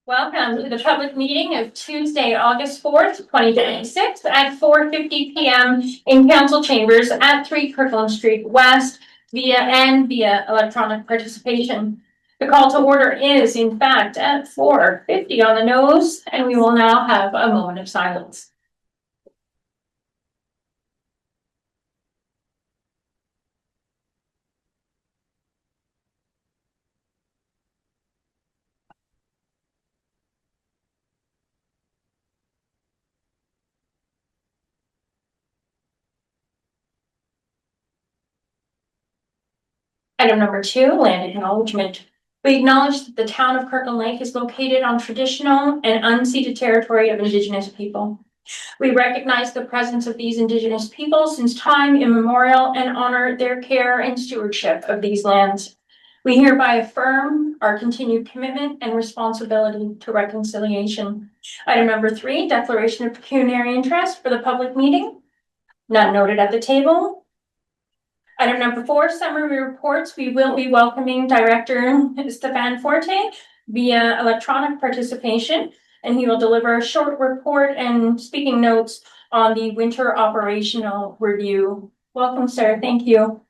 Welcome to the public meeting of Tuesday, August 4th, 2026 at 4:50 p.m. in council chambers at 3 Kirkland Street West via electronic participation. The call to order is in fact at 4:50 on the nose, and we will now have a moment of silence. Item number 2, land acknowledgement. We acknowledge that the town of Kirkland Lake is located on traditional and unceded territory of Indigenous people. We recognize the presence of these Indigenous people since time immemorial and honor their care and stewardship of these lands. We hereby affirm our continued commitment and responsibility to reconciliation. Item number 3, declaration of pecuniary interest for the public meeting. None noted at the table. Item number 4, summary reports. We will be welcoming Director Stefan Forte via electronic participation, and he will deliver a short report and speaking notes on the winter operational review. Welcome, sir. Thank you.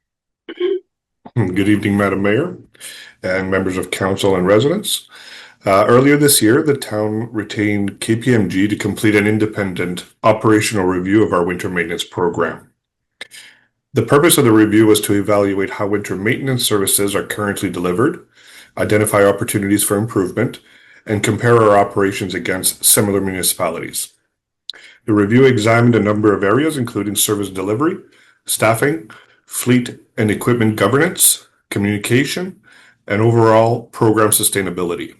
Good evening, Madam Mayor and members of council and residents. Earlier this year, the town retained KPMG to complete an independent operational review of our winter maintenance program. The purpose of the review was to evaluate how winter maintenance services are currently delivered, identify opportunities for improvement, and compare our operations against similar municipalities. The review examined a number of areas, including service delivery, staffing, fleet and equipment governance, communication, and overall program sustainability.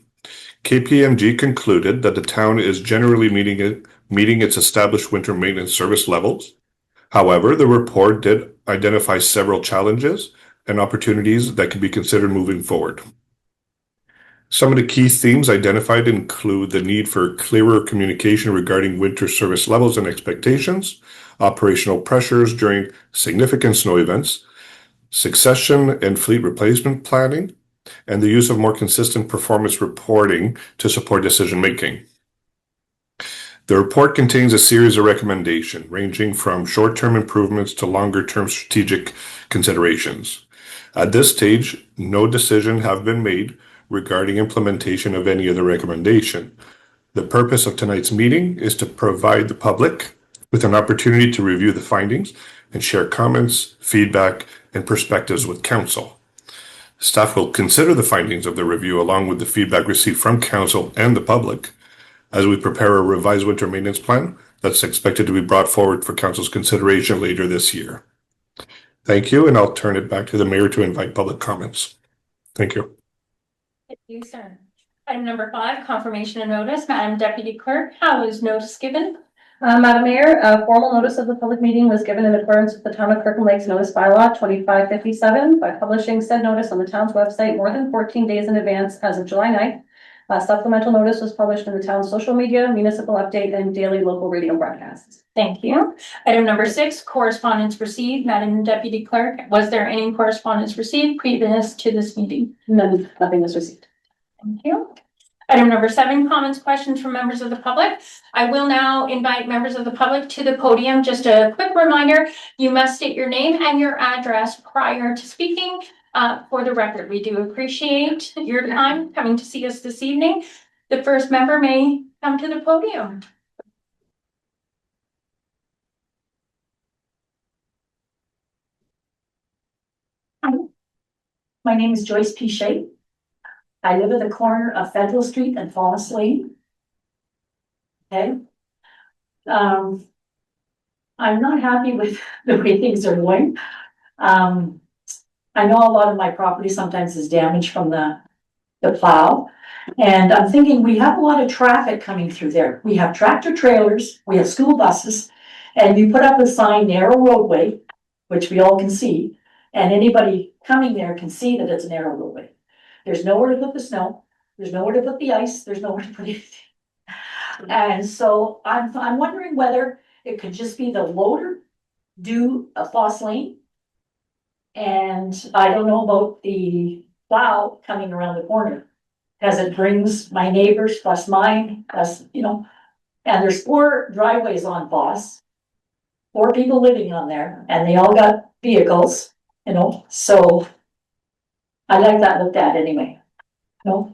KPMG concluded that the town is generally meeting its established winter maintenance service levels. However, the report did identify several challenges and opportunities that can be considered moving forward. Some of the key themes identified include the need for clearer communication regarding winter service levels and expectations, operational pressures during significant snow events, succession and fleet replacement planning, and the use of more consistent performance reporting to support decision-making. The report contains a series of recommendations ranging from short-term improvements to longer-term strategic considerations. At this stage, no decision have been made regarding implementation of any of the recommendation. The purpose of tonight's meeting is to provide the public with an opportunity to review the findings and share comments, feedback, and perspectives with council. Staff will consider the findings of the review along with the feedback received from council and the public as we prepare a revised winter maintenance plan that's expected to be brought forward for council's consideration later this year. Thank you, and I'll turn it back to the mayor to invite public comments. Thank you. Thank you, sir. Item number 5, confirmation of notice. Madam Deputy Clerk, how is notice given? Madam Mayor, a formal notice of the public meeting was given in accordance with the Town of Kirkland Lake's notice bylaw 2557 by publishing said notice on the town's website more than 14 days in advance as of July 9th. Supplemental notice was published in the town's social media, municipal update, and daily local radio broadcasts. Thank you. Item number 6, correspondence received. Madam Deputy Clerk, was there any correspondence received previous to this meeting? Nothing was received. Thank you. Item number 7, comments, questions from members of the public. I will now invite members of the public to the podium. Just a quick reminder, you must state your name and your address prior to speaking. For the record, we do appreciate your time coming to see us this evening. The first member may come to the podium. Hi, my name is Joyce Pichet. I live at the corner of Federal Street and Falls Lane. Okay. I'm not happy with the way things are going. I know a lot of my property sometimes is damaged from the plow. And I'm thinking we have a lot of traffic coming through there. We have tractor trailers, we have school buses, and you put up a sign, narrow roadway, which we all can see. And anybody coming there can see that it's a narrow roadway. There's nowhere to put the snow. There's nowhere to put the ice. There's nowhere to put anything. And so I'm wondering whether it could just be the loader do a Foss Lane. And I don't know about the plow coming around the corner. Cause it brings my neighbors plus mine, plus, you know, and there's 4 driveways on Foss. 4 people living on there, and they all got vehicles, you know, so. I like that looked at anyway. You know,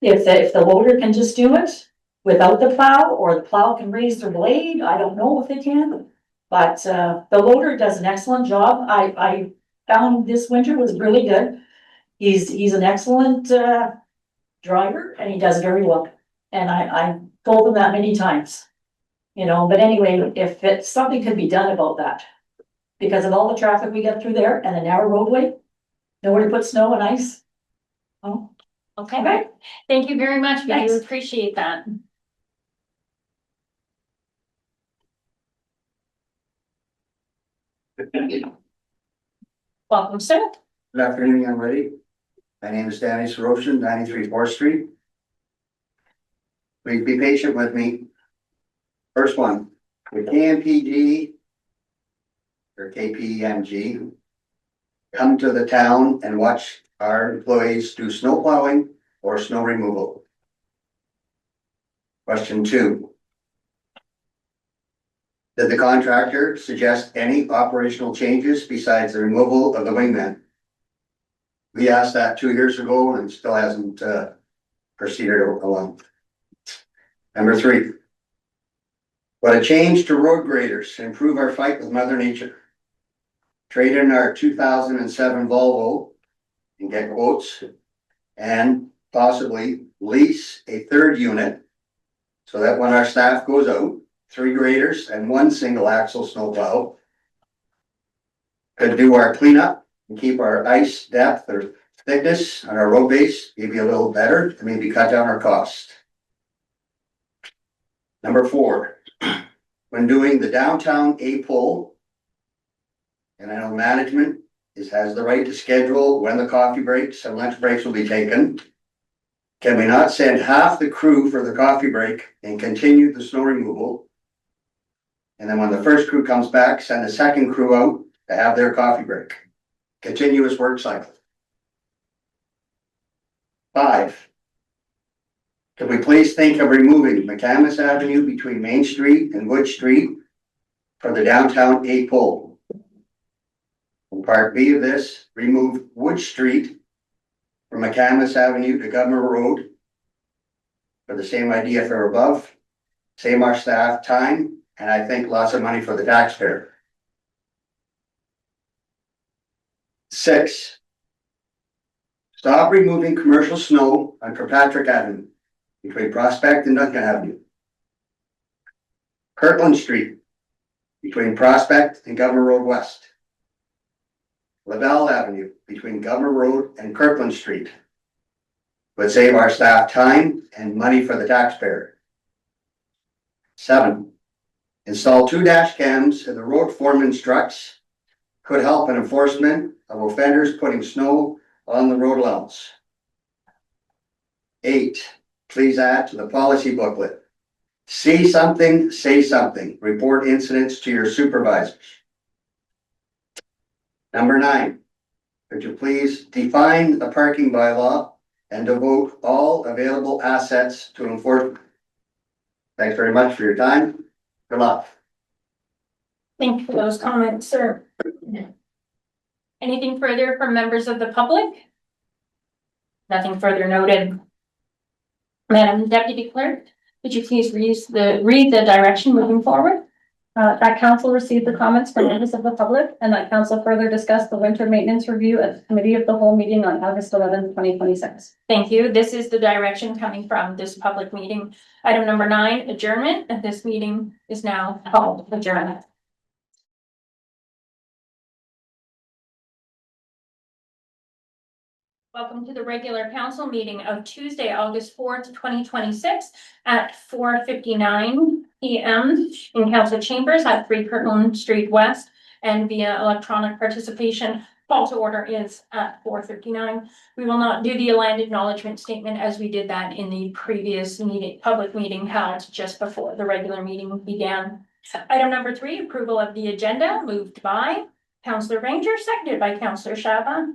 if the loader can just do it without the plow, or the plow can raise their blade, I don't know if they can. But, the loader does an excellent job. I found this winter was really good. He's an excellent, driver, and he does very well. And I told him that many times. You know, but anyway, if something could be done about that. Because of all the traffic we get through there and the narrow roadway, nowhere to put snow and ice. Oh, Okay, okay, thank you very much. We do Thanks. appreciate that. Welcome, sir. Good afternoon, young lady. My name is Danny Soroshin, 93 4th Street. Please be patient with me. First one, the KMPG or KPMG come to the town and watch our employees do snow plowing or snow removal. Question 2. Did the contractor suggest any operational changes besides the removal of the wingman? We asked that 2 years ago and still hasn't proceeded along. Number 3. What a change to road graders to improve our fight with Mother Nature. Trade in our 2007 Volvo and get quotes and possibly lease a 3rd unit so that when our staff goes out, 3 graders and 1 single axle snowplow could do our cleanup and keep our ice depth or thickness on our road base maybe a little better to maybe cut down our cost. Number 4, when doing the downtown A-pull, and I know management has the right to schedule when the coffee breaks and lunch breaks will be taken. Can we not send half the crew for the coffee break and continue the snow removal? And then when the first crew comes back, send the second crew out to have their coffee break. Continuous work cycle. 5. Could we please think of removing McCamus Avenue between Main Street and Wood Street for the downtown A-pull? In part B of this, remove Wood Street from McCamus Avenue to Governor Road for the same idea for above, save our staff time, and I think lots of money for the taxpayer. 6. Stop removing commercial snow on Kirkpatrick Avenue between Prospect and Duncan Avenue. Kirkland Street between Prospect and Governor Road West. Laval Avenue between Governor Road and Kirkland Street would save our staff time and money for the taxpayer. 7. Install 2 dash cams in the road foreman's trucks could help in enforcement of offenders putting snow on the road allowance. 8. Please add to the policy booklet. See something, say something. Report incidents to your supervisors. Number 9, could you please define the parking bylaw and devote all available assets to enforcement? Thanks very much for your time. Good luck. Thank you for those comments, sir. Anything further from members of the public? Nothing further noted. Madam Deputy Clerk, would you please read the direction moving forward? That council received the comments from members of the public, and that council further discussed the winter maintenance review at the committee of the whole meeting on August 11th, 2026. Thank you. This is the direction coming from this public meeting. Item number 9, adjournment, and this meeting is now called adjourned. Welcome to the regular council meeting of Tuesday, August 4th, 2026 at 4:59 p.m. in council chambers at 3 Kirtland Street West, and via electronic participation. Call to order is at 4:59. We will not do the land acknowledgement statement as we did that in the previous meeting, public meeting held just before the regular meeting began. Item number 3, approval of the agenda, moved by Councillor Ranger, seconded by Councillor Shabba.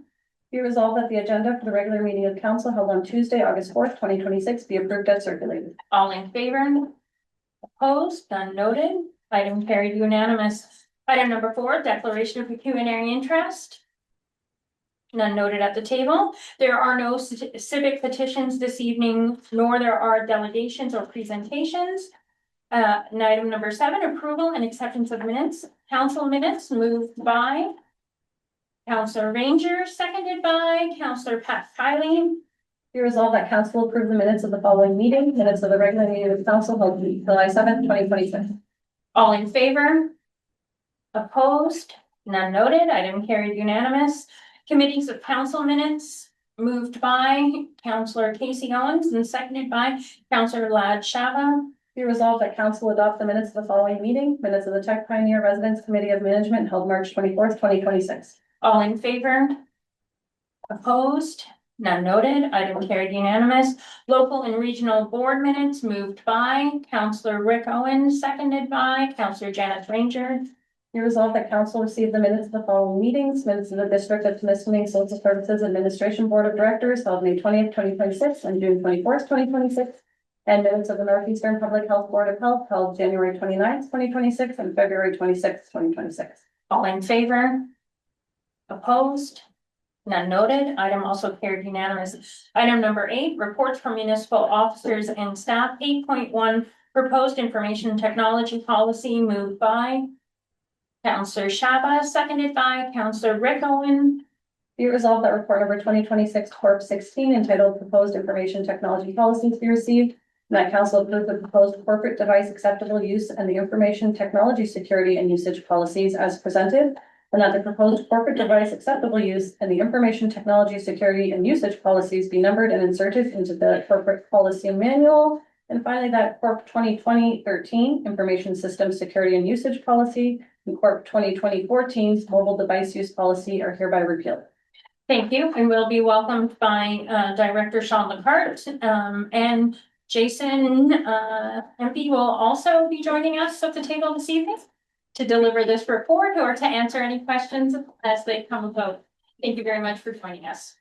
Be resolved that the agenda for the regular meeting of council held on Tuesday, August 4th, 2026 be approved as circulated. All in favor? Opposed? None noted. Item carried unanimous. Item number 4, declaration of pecuniary interest. None noted at the table. There are no civic petitions this evening, nor there are delegations or presentations. And item number 7, approval and acceptance of minutes. Council minutes moved by Councillor Ranger, seconded by Councillor Pat Kiley. Be resolved that council approve the minutes of the following meeting, minutes of the regular meeting of council held July 7th, 2026. All in favor? Opposed? None noted. Item carried unanimous. Committees of council minutes moved by Councillor Casey Owens and seconded by Councillor Lad Shava. Be resolved that council adopt the minutes of the following meeting, minutes of the Tech Pioneer Residence Committee of Management held March 24th, 2026. All in favor? Opposed? None noted. Item carried unanimous. Local and regional board minutes moved by Councillor Rick Owens, seconded by Councillor Janet Ranger. Be resolved that council receive the minutes of the following meetings, minutes of the District of Temiskaming Social Services Administration Board of Directors held May 20th, 2026 and June 24th, 2026. And minutes of the Northeastern Public Health Board of Health held January 29th, 2026 and February 26th, 2026. All in favor? Opposed? None noted. Item also carried unanimous. Item number 8, reports from municipal officers and staff. 8.1, proposed information technology policy moved by Councillor Shaba, seconded by Councillor Rick Owen. Be it resolved that report number 2026 Corp 16 entitled Proposed Information Technology Policies be received, and that council approve the proposed corporate device acceptable use and the information technology security and usage policies as presented, and that the proposed corporate device acceptable use and the information technology security and usage policies be numbered and inserted into the corporate policy manual. And finally, that Corp 2020-13 Information System Security and Usage Policy and Corp 2020-14 Mobile Device Use Policy are hereby repealed. Thank you, and will be welcomed by Director Sean Lacarte, and Jason MP will also be joining us at the table this evening to deliver this report or to answer any questions as they come about. Thank you very much for joining us.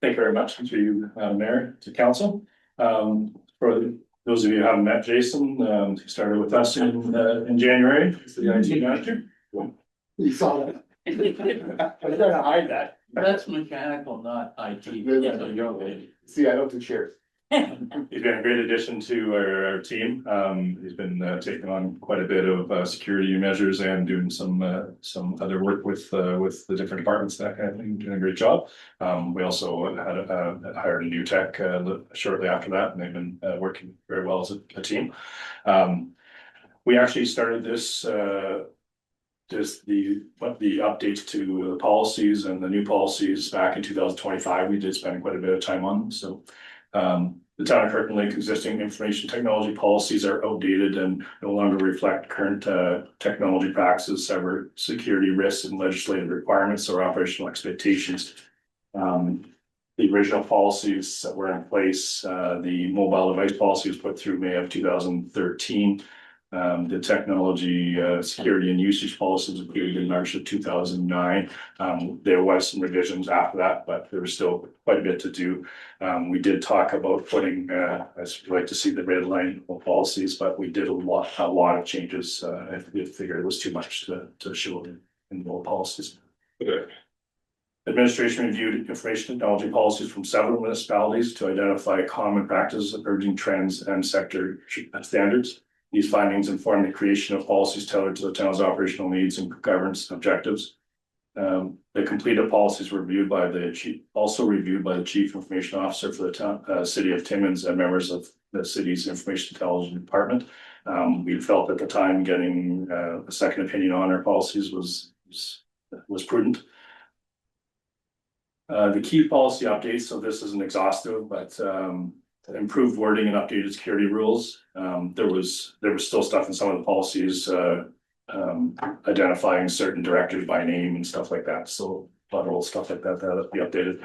Thank you very much to you, Mayor, to council. For those of you who haven't met Jason, he started with us in January, he's the IT manager. You saw that. I'm trying to hide that. That's mechanical, not IT. See, I don't do chairs. He's been a great addition to our team. He's been taking on quite a bit of security measures and doing some other work with the different departments, that kind of thing, doing a great job. We also had hired a new tech shortly after that, and they've been working very well as a team. We actually started this just the updates to the policies and the new policies back in 2025. We did spend quite a bit of time on them. So the town of Kirkland Lake existing information technology policies are outdated and no longer reflect current technology practices, cyber security risks, and legislative requirements or operational expectations. The original policies that were in place, the mobile device policy was put through May of 2013. The technology security and usage policy was approved in March of 2009. There was some revisions after that, but there was still quite a bit to do. We did talk about putting, as we like to see, the red line policies, but we did a lot of changes. I figured it was too much to show in the old policies. Okay. Administration reviewed information technology policies from several municipalities to identify common practices, emerging trends, and sector standards. These findings inform the creation of policies tailored to the town's operational needs and governance objectives. The completed policies were reviewed by the chief, also reviewed by the chief information officer for the town, city of Timmins, and members of the city's information technology department. We felt at the time getting a second opinion on our policies was prudent. The key policy updates, so this isn't exhaustive, but improved wording and updated security rules. There was still stuff in some of the policies identifying certain directors by name and stuff like that. So a lot of old stuff like that that'll be updated.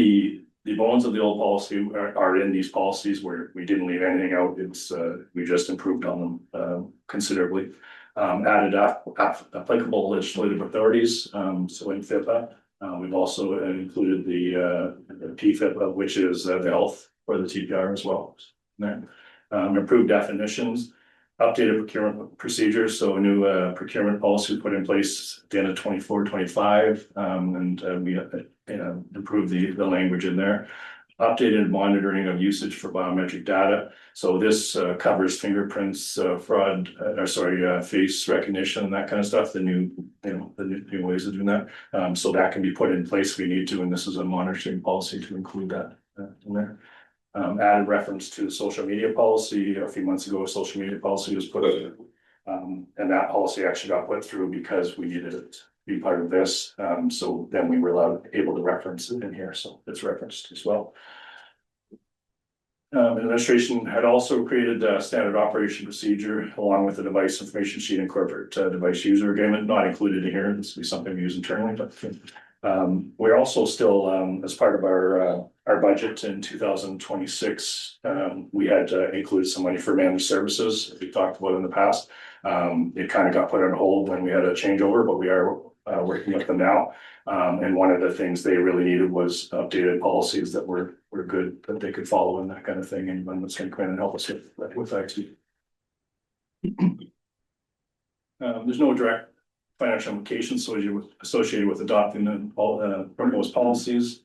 The bones of the old policy are in these policies where we didn't leave anything out. It's we just improved on them considerably. Added applicable legislative authorities. So in FIPA, We've also included the PFIP, which is the health for the TPR as well. There. Improved definitions, updated procurement procedures, so a new procurement policy put in place at the end of 24-25, and we improved the language in there. Updated monitoring of usage for biometric data. So this covers fingerprints, fraud, face recognition and that kind of stuff. The new ways of doing that. So that can be put in place if we need to, and this is a monitoring policy to include that in there. Added reference to the social media policy. A few months ago, a social media policy was put in. And that policy actually got put through because we needed it to be part of this. So then we were able to reference it in here. So it's referenced as well. Administration had also created a standard operation procedure along with the device information sheet and corporate device user agreement, not included in here. This will be something we use internally, but we're also still, as part of our budget in 2026, we had included some money for managed services, as we talked about in the past. It kind of got put on hold when we had a changeover, but we are working with them now. And one of the things they really needed was updated policies that were good, that they could follow and that kind of thing. Anyone that's going to come in and help us with IT. There's no direct financial implications associated with adopting the proposed policies.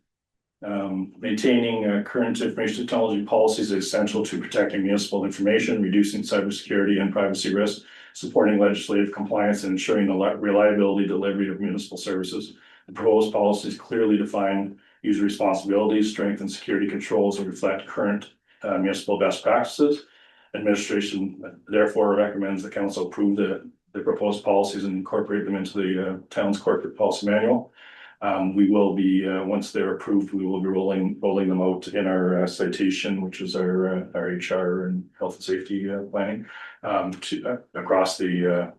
Maintaining current information technology policies is essential to protecting municipal information, reducing cybersecurity and privacy risks, supporting legislative compliance, and ensuring the reliability delivery of municipal services. The proposed policies clearly define user responsibilities, strengthen security controls, and reflect current municipal best practices. Administration therefore recommends the council approve the proposed policies and incorporate them into the town's corporate policy manual. We will be, once they're approved, we will be rolling them out in our citation, which is our HR and health and safety planning across the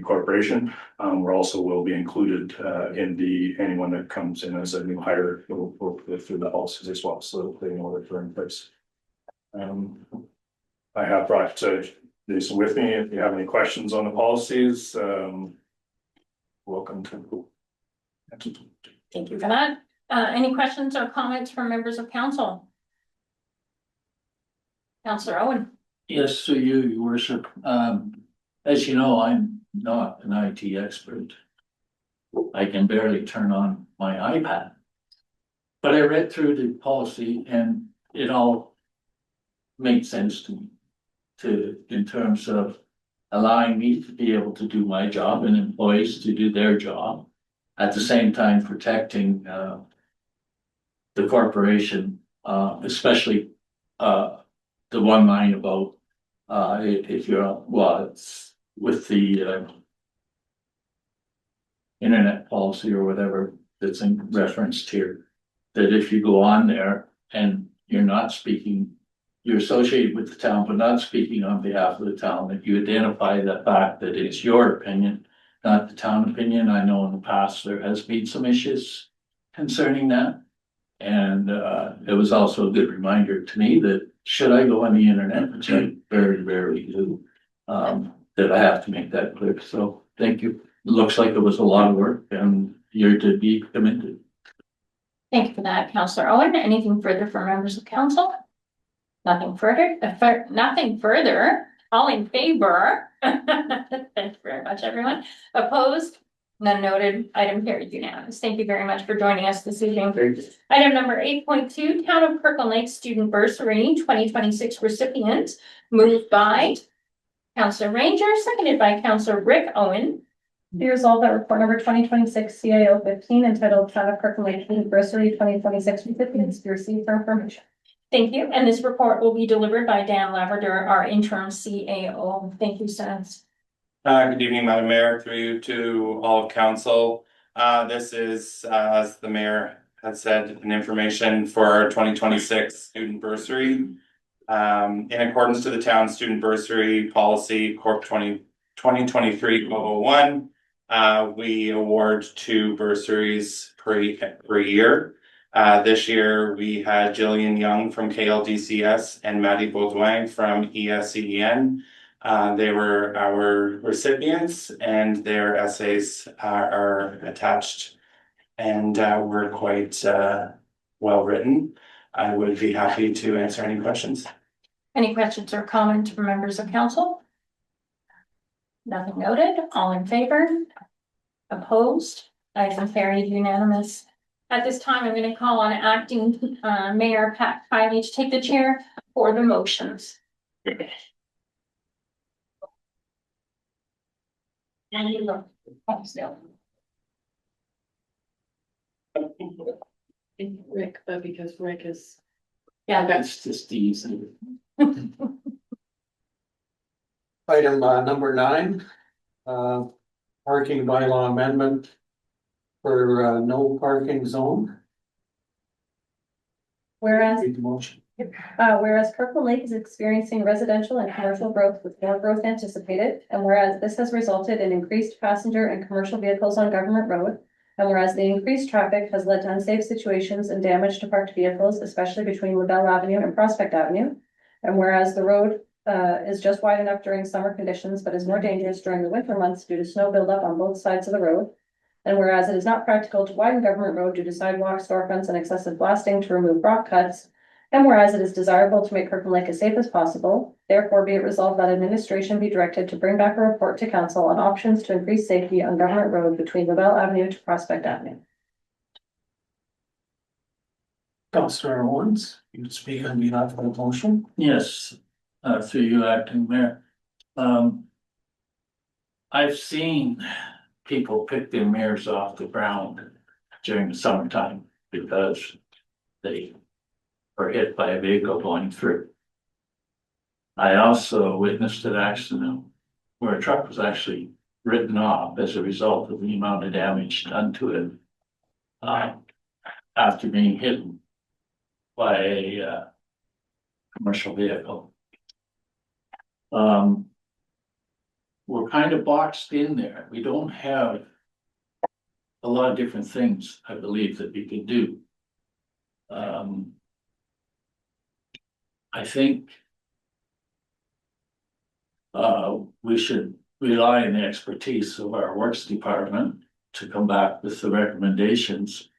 corporation. We're also will be included in anyone that comes in as a new hire will go through the policies as well, so they know that they're in place. I have brought Jason with me. If you have any questions on the policies, welcome to. Thank you for that. Any questions or comments from members of council? Councillor Owen. Yes, so your worship, as you know, I'm not an IT expert. I can barely turn on my iPad. But I read through the policy and it all made sense to me, in terms of allowing me to be able to do my job and employees to do their job. At the same time, protecting the corporation, especially the one line about if you're it's with the internet policy or whatever that's in referenced here, that if you go on there and you're not speaking, you're associated with the town, but not speaking on behalf of the town, that you identify the fact that it's your opinion, not the town opinion. I know in the past there has been some issues concerning that. And it was also a good reminder to me that should I go on the internet, which I very rarely do, that I have to make that clear. So thank you. It looks like it was a lot of work and you're to be commended. Thank you for that, Councillor Owen. Anything further from members of council? Nothing further? Nothing further. All in favor? Thank you very much, everyone. Opposed? None noted. Item carried unanimous. Thank you very much for joining us this evening. Item number 8.2, Town of Kirkland Lake Student Bursary 2026 recipient, moved by Councillor Ranger, seconded by Councillor Rick Owen. Be resolved that report number 2026 CAO 15 entitled Town of Kirkland Lake Student Bursary 2026 recipients be received for information. Thank you. And this report will be delivered by Dan Laverdure, our interim CAO. Thank you, Sens. Good evening, Madam Mayor, through you to all of council. This is, as the mayor had said, an information for our 2026 student bursary. In accordance to the town student bursary policy, Corp 2023-001, we award 2 bursaries per year. This year we had Jillian Young from KLDCS and Maddie Baudouin from ESCEN. They were our recipients and their essays are attached and were quite well written. I would be happy to answer any questions. Any questions or comments from members of council? Nothing noted. All in favor? Opposed? Item carried unanimous. At this time, I'm going to call on acting Mayor Pat Kiley to take the chair for the motions. Rick, but because Rick is. Yeah, That's just easy. Item number 9, parking bylaw amendment for no parking zone. Whereas Read the motion. Whereas Kirkland Lake is experiencing residential and commercial growth with more growth anticipated, and whereas this has resulted in increased passenger and commercial vehicles on Government Road, and whereas the increased traffic has led to unsafe situations and damage to parked vehicles, especially between LaBelle Avenue and Prospect Avenue, and whereas the road is just wide enough during summer conditions, but is more dangerous during the winter months due to snow buildup on both sides of the road, and whereas it is not practical to widen Government Road due to sidewalks, storefronts, and excessive blasting to remove rock cuts, and whereas it is desirable to make Kirkland Lake as safe as possible, therefore be it resolved that administration be directed to bring back a report to council on options to increase safety on Government Road between LaBelle Avenue to Prospect Avenue. Councillor Owens, you speak on behalf of the motion. Yes, through you, acting mayor. I've seen people pick their mirrors off the ground during the summertime because they were hit by a vehicle going through. I also witnessed an accident where a truck was actually written off as a result of the amount of damage done to it after being hit by a commercial vehicle. We're kind of boxed in there. We don't have a lot of different things, I believe, that we could do. I think we should rely on the expertise of our works department to come back with the recommendations.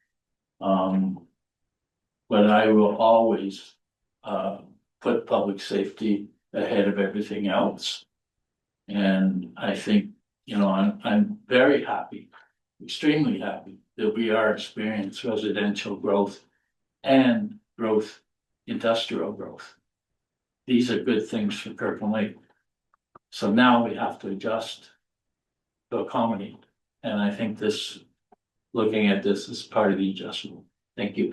But I will always put public safety ahead of everything else. And I think, you know, I'm very happy, extremely happy that we are experiencing residential growth and growth, industrial growth. These are good things for Kirkland Lake. So now we have to adjust to accommodate. And I think this, looking at this is part of the adjustment. Thank you.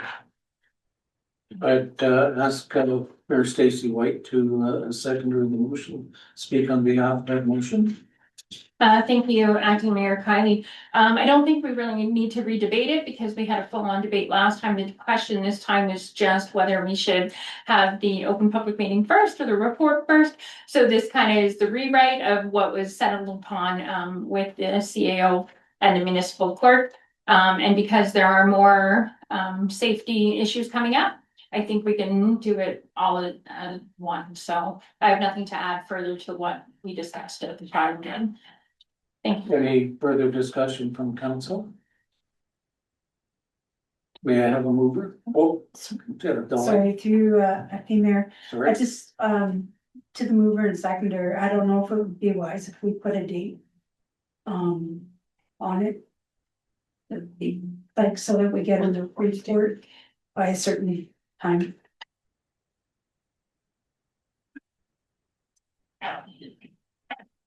I'd ask Mayor Stacy White to seconder the motion, speak on behalf of that motion. Thank you, acting Mayor Kiley. I don't think we really need to redebate it because we had a full-on debate last time. The question this time is just whether we should have the open public meeting first or the report first. So this kind of is the rewrite of what was settled upon with the CAO and the municipal clerk. And because there are more safety issues coming up, I think we can do it all at once. So I have nothing to add further to what we discussed at the time again. Thank you. Any further discussion from council? May I have a mover? Oh, Sorry, through acting mayor, I sorry. just to the mover and seconder, I don't know if it would be wise if we put a date on it. It'd be, like, so that we get in the report by a certain time.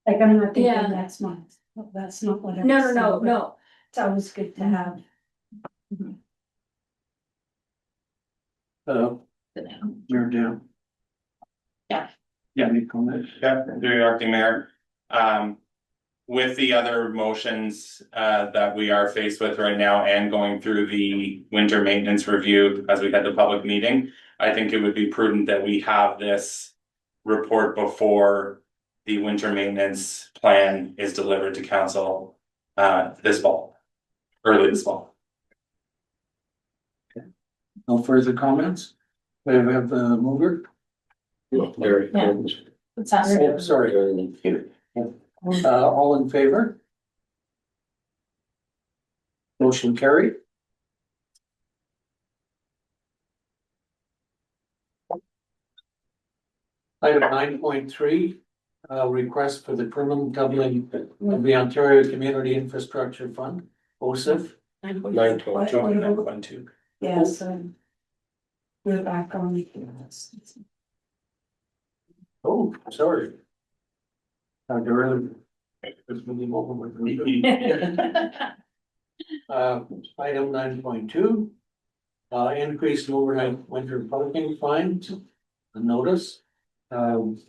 Like, I'm not Yeah. thinking next month, that's not what I'm No, saying, but no. it's always good to have. You're down. Yeah. Any comment? Yeah, through you, acting mayor. With the other motions that we are faced with right now and going through the winter maintenance review as we had the public meeting, I think it would be prudent that we have this report before the winter maintenance plan is delivered to council this fall, early this fall. No further comments? We have the mover? Larry. Yeah. Let's ask. Oh, sorry. All in favor? Motion carried. Item 9.3, request for the permanent doubling of the Ontario Community Infrastructure Fund, OSIF. 9.2. Yes. We're back on. Oh, sorry. Early. Item 9.2. Increased overnight winter parking fines, a notice. Council,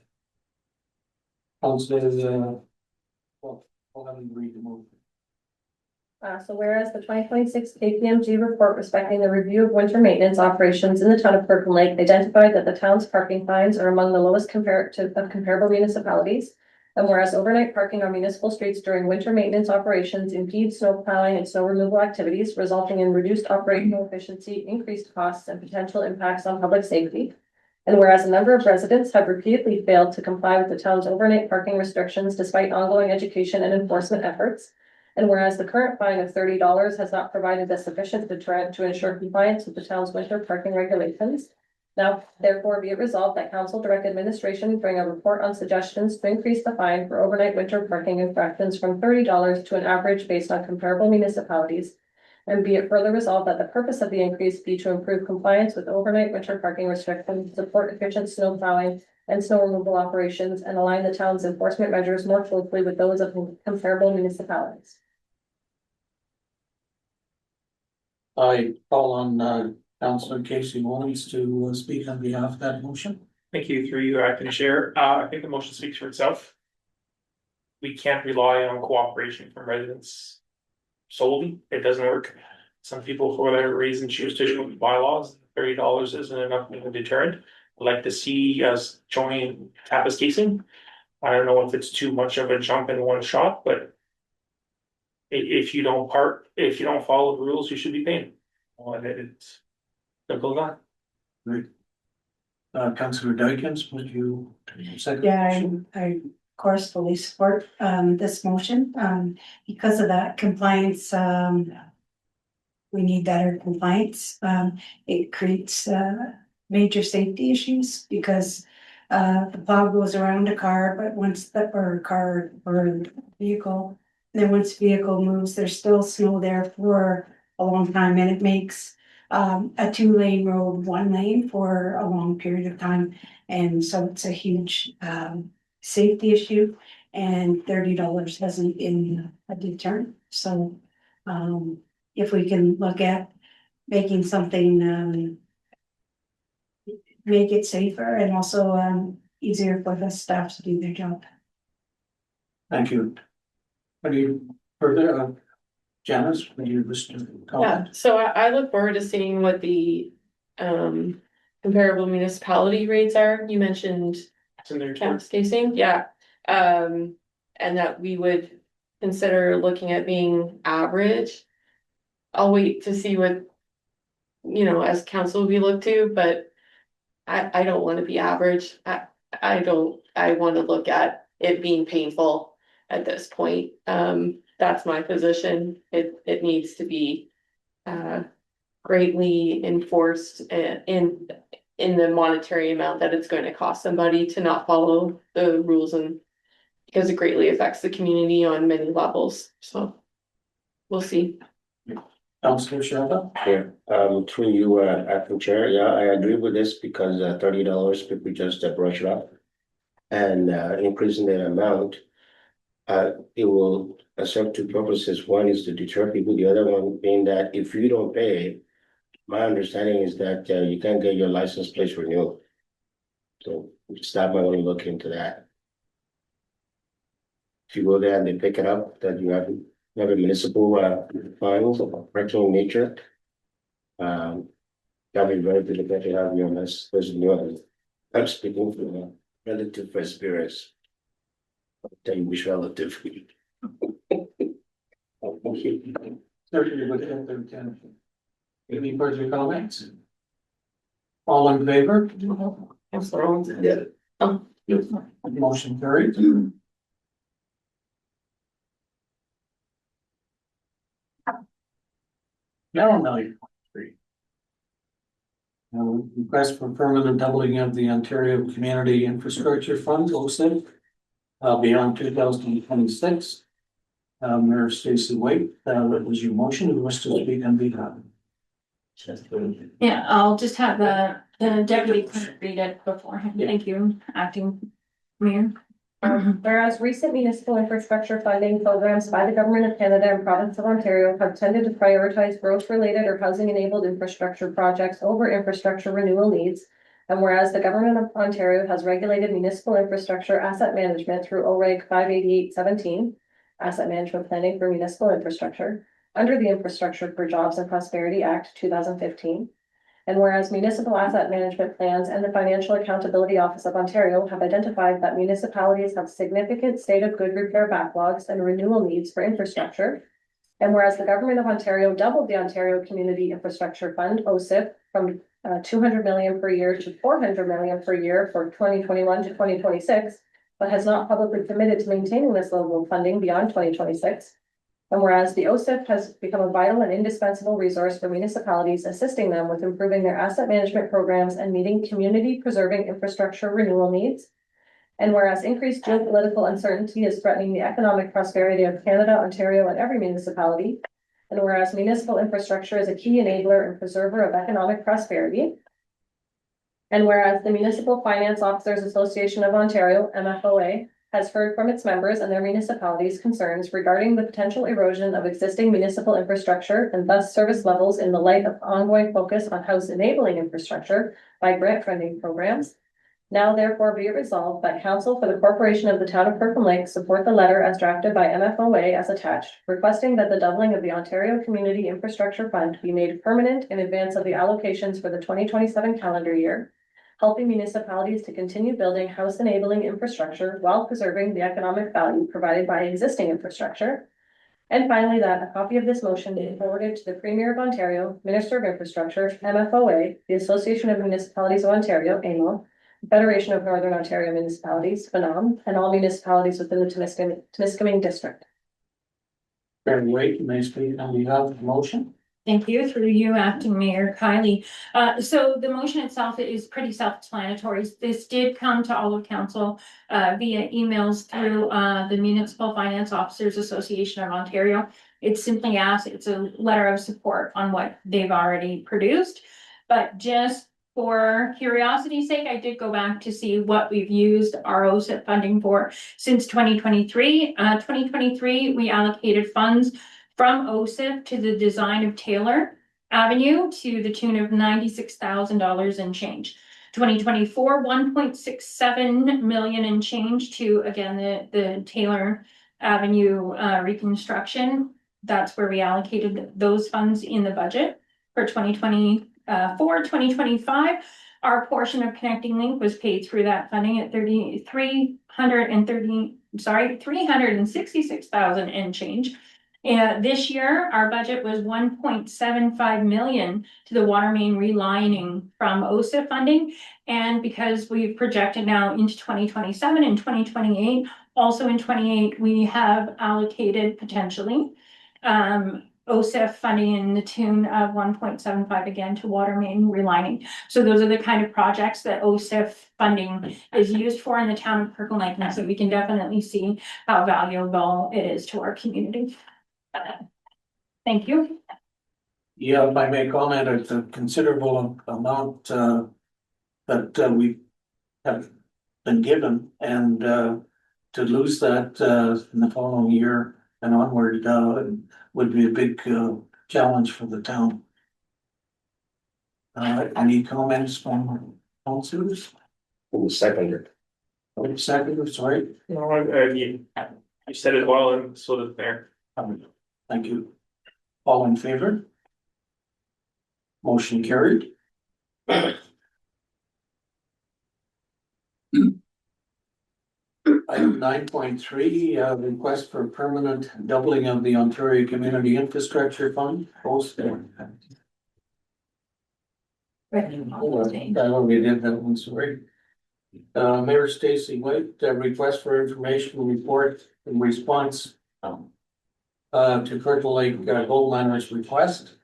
I'll have you read the motion. So whereas the 2026 KPMG report respecting the review of winter maintenance operations in the town of Kirkland Lake identified that the town's parking fines are among the lowest comparative of comparable municipalities. And whereas overnight parking on municipal streets during winter maintenance operations impedes snow plowing and snow removal activities, resulting in reduced operational efficiency, increased costs, and potential impacts on public safety. And whereas a number of residents have repeatedly failed to comply with the town's overnight parking restrictions despite ongoing education and enforcement efforts. And whereas the current fine of $30 has not provided a sufficient deterrent to ensure compliance with the town's winter parking regulations. Now, therefore, be it resolved that council direct administration bring a report on suggestions to increase the fine for overnight winter parking infractions from $30 to an average based on comparable municipalities. And be it further resolved that the purpose of the increase be to improve compliance with overnight winter parking restrictions, support efficient snow plowing and snow removal operations, and align the town's enforcement measures more closely with those of comparable municipalities. I call on Councillor Casey Mullins to speak on behalf of that motion. Thank you, through you, acting chair. I think the motion speaks for itself. We can't rely on cooperation from residents solely. It doesn't work. Some people, for whatever reason, choose to issue bylaws. $30 isn't enough of a deterrent. I'd like to see us join Tapas casing. I don't know if it's too much of a jump in one shot, but if you don't follow the rules, you should be paying. And it's simple as that. Great. Councillor Dykens, would you second? Yeah, I of course fully support this motion, because of that compliance, we need better compliance. It creates major safety issues because the plow goes around a car, but once car or vehicle, then once vehicle moves, there's still snow there for a long time, and it makes a 2-lane road 1 lane for a long period of time. And so it's a huge safety issue, and $30 hasn't been a deterrent. So if we can look at making something, make it safer and also easier for the staff to do their job. Thank you. Any further, Janice, would you wish to comment? Yeah, so I look forward to seeing what the comparable municipality rates are. You mentioned It's in there. Tapas casing, yeah. And that we would consider looking at being average. I'll wait to see what, as council we look to, but I don't want to be average. I want to look at it being painful at this point. That's my position. It needs to be greatly enforced in the monetary amount that it's going to cost somebody to not follow the rules, and because it greatly affects the community on many levels. So we'll see. Councillor Shelba? Yeah, through you, acting chair, yeah, I agree with this because $30 people just brush it off. And increasing that amount, it will serve two purposes. One is to deter people, the other one being that if you don't pay, my understanding is that you can't get your license plate renewed. So staff might want to look into that. If you go there and they pick it up, that you have a municipal fines of rectal nature. That'll be very difficult to have you unless there's new. I'm speaking from relative experience. I'll tell you which relative. Certainly would have their attention. Any further comments? All in favor? Yeah. Motion carried. Now 9.3. Request for permanent doubling of the Ontario Community Infrastructure Fund, OSIF. Beyond 2026. Mayor Stacy White, that was your motion, who wants to speak on behalf? Yeah, I'll just have the deputy clerk read it beforehand. Thank you, acting mayor. Whereas recent municipal infrastructure funding programs by the government of Canada and province of Ontario have tended to prioritize growth-related or housing-enabled infrastructure projects over infrastructure renewal needs. And whereas the government of Ontario has regulated municipal infrastructure asset management through OREG 58817, Asset Management Planning for Municipal Infrastructure, under the Infrastructure for Jobs and Prosperity Act 2015. And whereas municipal asset management plans and the Financial Accountability Office of Ontario have identified that municipalities have significant state of good repair backlogs and renewal needs for infrastructure. And whereas the government of Ontario doubled the Ontario Community Infrastructure Fund, OSIF, from 200 million per year to 400 million per year for 2021 to 2026, but has not publicly committed to maintaining this level of funding beyond 2026. And whereas the OSIF has become a vital and indispensable resource for municipalities, assisting them with improving their asset management programs and meeting community preserving infrastructure renewal needs. And whereas increased geopolitical uncertainty is threatening the economic prosperity of Canada, Ontario, and every municipality. And whereas municipal infrastructure is a key enabler and preserver of economic prosperity. And whereas the Municipal Finance Officers Association of Ontario, MFOA, has heard from its members and their municipalities' concerns regarding the potential erosion of existing municipal infrastructure and thus service levels in the light of ongoing focus on house enabling infrastructure by grant funding programs. Now therefore be it resolved that Council for the Corporation of the Town of Kirkland Lake support the letter as drafted by MFOA as attached, requesting that the doubling of the Ontario Community Infrastructure Fund be made permanent in advance of the allocations for the 2027 calendar year, helping municipalities to continue building house enabling infrastructure while preserving the economic value provided by existing infrastructure. And finally, that a copy of this motion be forwarded to the Premier of Ontario, Minister of Infrastructure, MFOA, the Association of Municipalities of Ontario, AMO, Federation of Northern Ontario Municipalities, FNOM, and all municipalities within the Timiskaming District. Very White, you may speak on behalf of the motion. Thank you, through you, acting mayor Kylie. So the motion itself is pretty self-explanatory. This did come to all of council via emails through the Municipal Finance Officers Association of Ontario. It simply asks, it's a letter of support on what they've already produced. But just for curiosity's sake, I did go back to see what we've used our OSIP funding for since 2023. 2023, we allocated funds from OSIP to the design of Taylor Avenue to the tune of $96,000 and change. 2024, 1.67 million and change to, again, the Taylor Avenue reconstruction. That's where we allocated those funds in the budget for 2024, 2025. Our portion of Connecting Link was paid through that funding at 366,000 and change. And this year, our budget was 1.75 million to the water main relining from OSIP funding. And because we've projected now into 2027 and 2028, also in 28, we have allocated potentially OSIP funding in the tune of 1.75 again to water main relining. So those are the kind of projects that OSIP funding is used for in the town of Kirkland Lake. And so we can definitely see how valuable it is to our community. Thank you. Yeah, if I may comment, it's a considerable amount that we have been given, and to lose that in the following year and onward would be a big challenge for the town. Any comments from councilors? Seconder. Seconder, sorry. No, you said it well, and so did the mayor. Thank you. All in favor? Motion carried. Item 9.3, request for permanent doubling of the Ontario Community Infrastructure Fund. I already did that one, sorry. Mayor Stacy White, request for information report in response to Kirkland Lake Gold Miners request.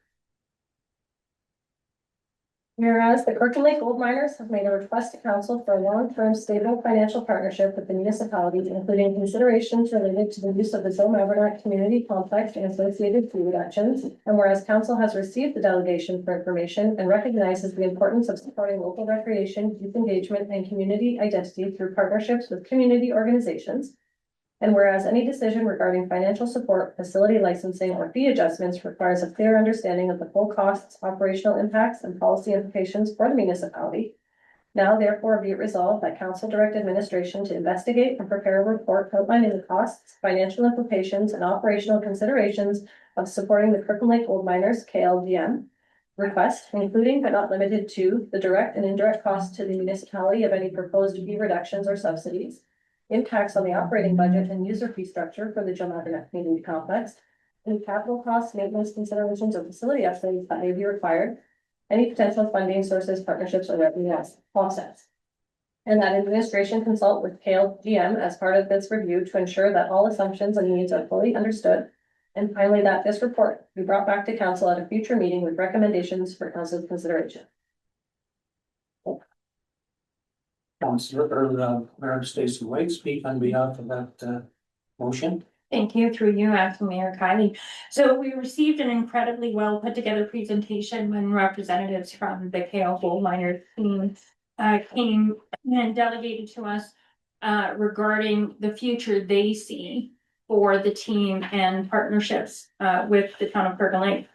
Whereas the Kirkland Lake Gold Miners have made a request to council for a long-term stable financial partnership with the municipality, including considerations related to the use of the Zone Community Complex and associated fee reductions. And whereas council has received the delegation for information and recognizes the importance of supporting local recreation, youth engagement, and community identity through partnerships with community organizations. And whereas any decision regarding financial support, facility licensing, or fee adjustments requires a clear understanding of the full costs, operational impacts, and policy implications for the municipality. Now therefore be it resolved that council direct administration to investigate and prepare a report outlining the costs, financial implications, and operational considerations of supporting the Kirkland Lake Gold Miners KLGM request, including but not limited to the direct and indirect costs to the municipality of any proposed fee reductions or subsidies, impacts on the operating budget and user fee structure for the Joe Mavernick Community Complex, and capital costs, maintenance considerations, or facility upgrades that may be required, any potential funding sources, partnerships, or revenue offsets. And that administration consult with KLGM as part of this review to ensure that all assumptions and needs are fully understood. And finally, that this report be brought back to council at a future meeting with recommendations for council's consideration. Mayor Stacy White speak on behalf of that motion. Thank you, through you, acting Mayor Kylie. So we received an incredibly well put together presentation when representatives from the KL Gold Miners team came and delegated to us regarding the future they see for the team and partnerships with the town of Kirkland Lake.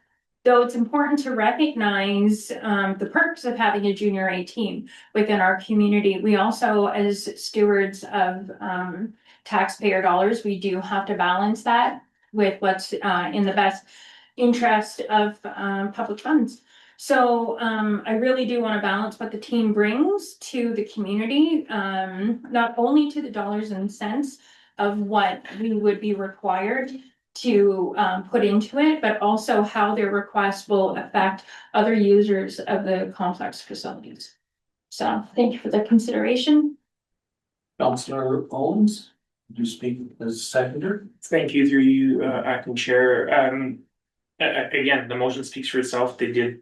Though it's important to recognize the perks of having a junior A team within our community, we also, as stewards of taxpayer dollars, we do have to balance that with what's in the best interest of public funds. So I really do want to balance what the team brings to the community, not only to the dollars and cents of what we would be required to put into it, but also how their requests will affect other users of the complex facilities. So thank you for the consideration. Councillor Owens, would you speak as seconder? Thank you, through you, acting chair. Again, the motion speaks for itself. They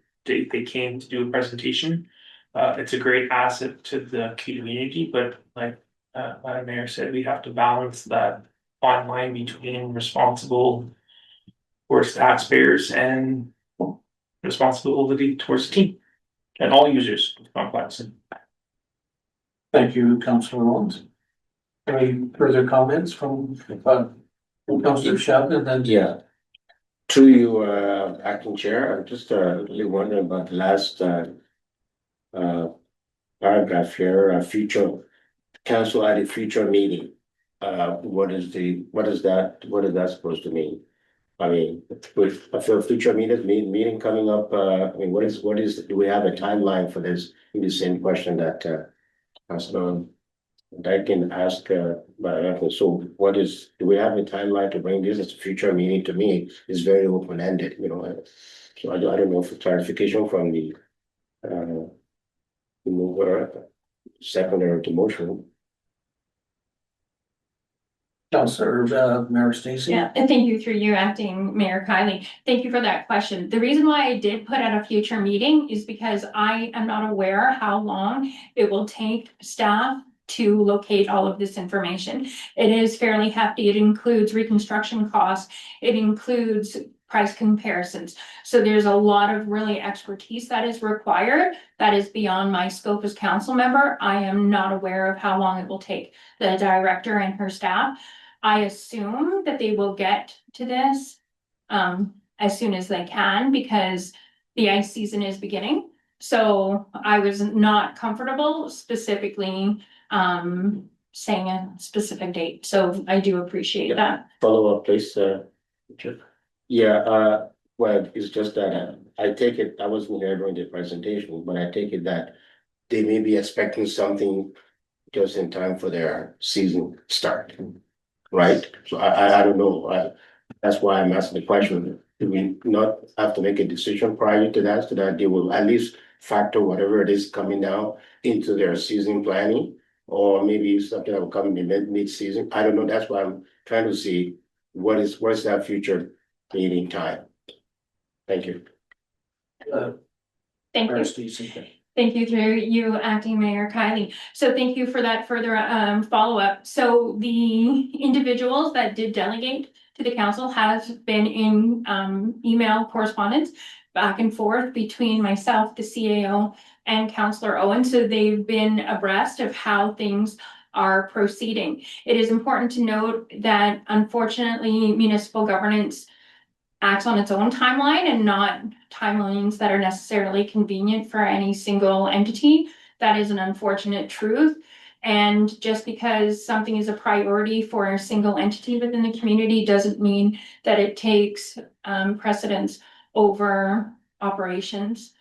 came to do a presentation. It's a great asset to the community, but like Madam Mayor said, we have to balance that fine line between responsible towards taxpayers and responsibility towards the team and all users of the complex. Thank you, Councillor Owens. Any further comments from Councillor Shelton and then? Yeah. To you, acting chair, I'm just really wondering about the last paragraph here, future council at a future meeting. What is that supposed to mean? I mean, with a future meeting coming up, I mean, what is, do we have a timeline for this? The same question that Councilor Dyken asked, so what is, do we have a timeline to bring this as a future meeting? To me, it's very open-ended, you know, so I don't know if clarification from the mover, seconder of the motion. Councillor Mayor Stacy. Yeah, and thank you, through you, acting Mayor Kylie. Thank you for that question. The reason why I did put at a future meeting is because I am not aware how long it will take staff to locate all of this information. It is fairly hefty. It includes reconstruction costs. It includes price comparisons. So there's a lot of really expertise that is required that is beyond my scope as council member. I am not aware of how long it will take the director and her staff. I assume that they will get to this as soon as they can, because the ice season is beginning. So I was not comfortable specifically saying a specific date. So I do appreciate that. Follow up, please, yeah, well, it's just that I take it, I wasn't here during the presentation, but I take it that they may be expecting something just in time for their season start, right? So I don't know, that's why I'm asking the question. Do we not have to make a decision prior to that, so that they will at least factor whatever it is coming now into their season planning? Or maybe something that will come in mid-season, I don't know, that's why I'm trying to see what's that future meeting time. Thank you. Thank you. Mayor Stacy. Thank you through you, Acting Mayor Kylie. So thank you for that further follow-up. So the individuals that did delegate to the council has been in email correspondence back and forth between myself, the CAO, and Councillor Owen. So they've been abreast of how things are proceeding. It is important to note that unfortunately municipal governance acts on its own timeline and not timelines that are necessarily convenient for any single entity. That is an unfortunate truth. And just because something is a priority for a single entity within the community doesn't mean that it takes precedence over operations.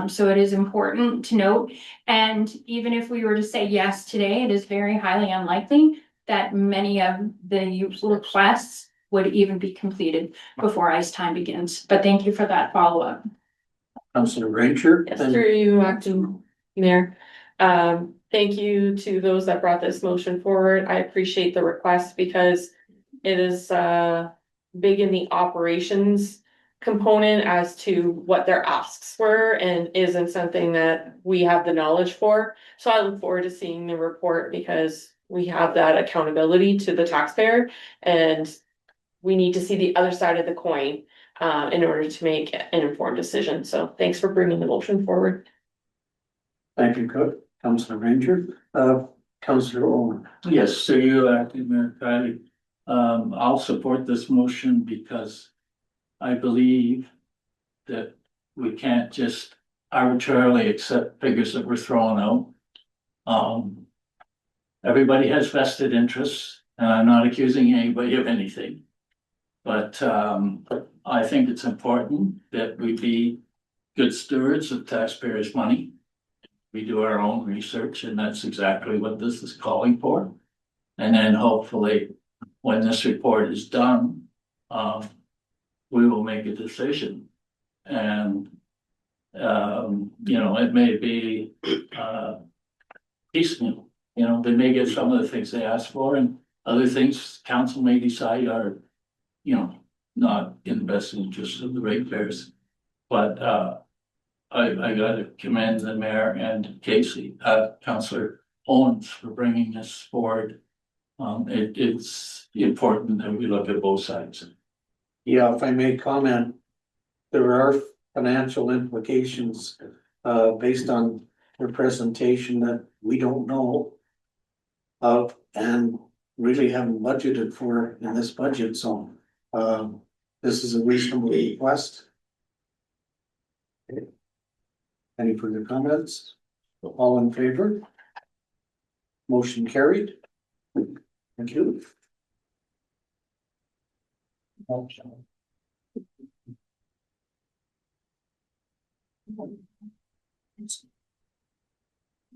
So it is important to note. And even if we were to say yes today, it is very highly unlikely that many of the requests would even be completed before ice time begins. But thank you for that follow-up. Councillor Ranger. Yes, through you, Acting Mayor. Thank you to those that brought this motion forward. I appreciate the request because it is big in the operations component as to what their asks were and isn't something that we have the knowledge for. So I look forward to seeing the report because we have that accountability to the taxpayer and we need to see the other side of the coin in order to make an informed decision. So thanks for bringing the motion forward. Thank you, Cook. Councillor Ranger. Councillor Owen. Yes, so you, Acting Mayor Kylie. I'll support this motion because I believe that we can't just arbitrarily accept figures that were thrown out. Everybody has vested interests, and I'm not accusing anybody of anything. But I think it's important that we be good stewards of taxpayers' money. We do our own research, and that's exactly what this is calling for. And then hopefully, when this report is done, we will make a decision. And it may be piecemeal. They may get some of the things they asked for, and other things council may decide are not in the best interest of the ratepayers. But I gotta commend the mayor and Casey, Councillor Owens for bringing this forward. It's important that we look at both sides. Yeah, if I may comment, there are financial implications based on their presentation that we don't know of and really haven't budgeted for in this budget, so this is a reasonable request. Any further comments? All in favor? Motion carried. Thank you.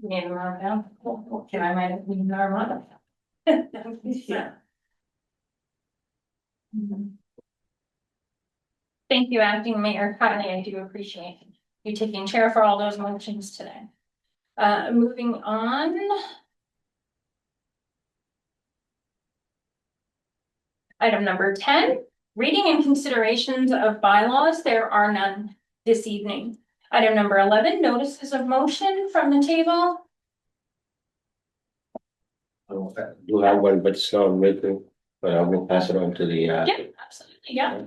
Name Armada. Can I might have named Armada? Yeah. Thank you, Acting Mayor Kylie. I do appreciate you taking chair for all those motions today. Moving on. Item number 10, reading and considerations of bylaws. There are none this evening. Item number 11, notices of motion from the table. I do have one, but it's not written, but I will pass it on to the. Yeah, absolutely. Yeah.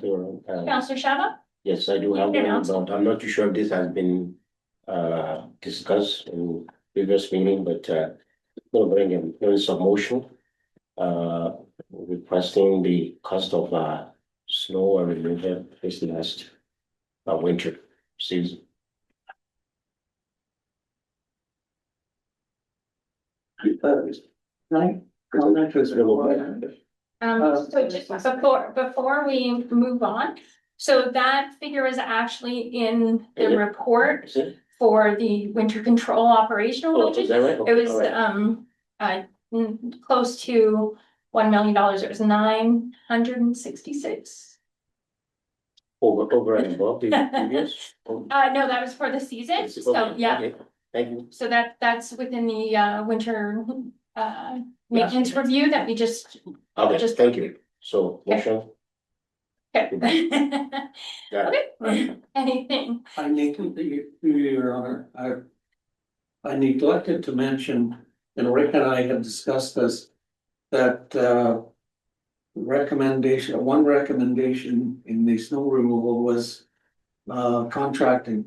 Councillor Shabba? Yes, I do have You can one, announce it. but I'm not too sure if this has been discussed in previous meeting, but I'm gonna bring a notice of motion. Requesting the cost of snow and removal this last winter season. So just before we move on, so that figure is actually in the report Is it? for the winter control operational Oh, budget. is that right? It was Alright. close to $1 million. It was 966. Over and above the previous? Oh, No, that was for the season. So okay, yeah, okay, thank you. so that's within the winter maintenance review that we just Okay, Just- thank you. So motion, Okay. Yeah. Okay, anything? I Your Honor, I neglected to mention, and Rick and I have discussed this, that one recommendation in the snow removal was contracting.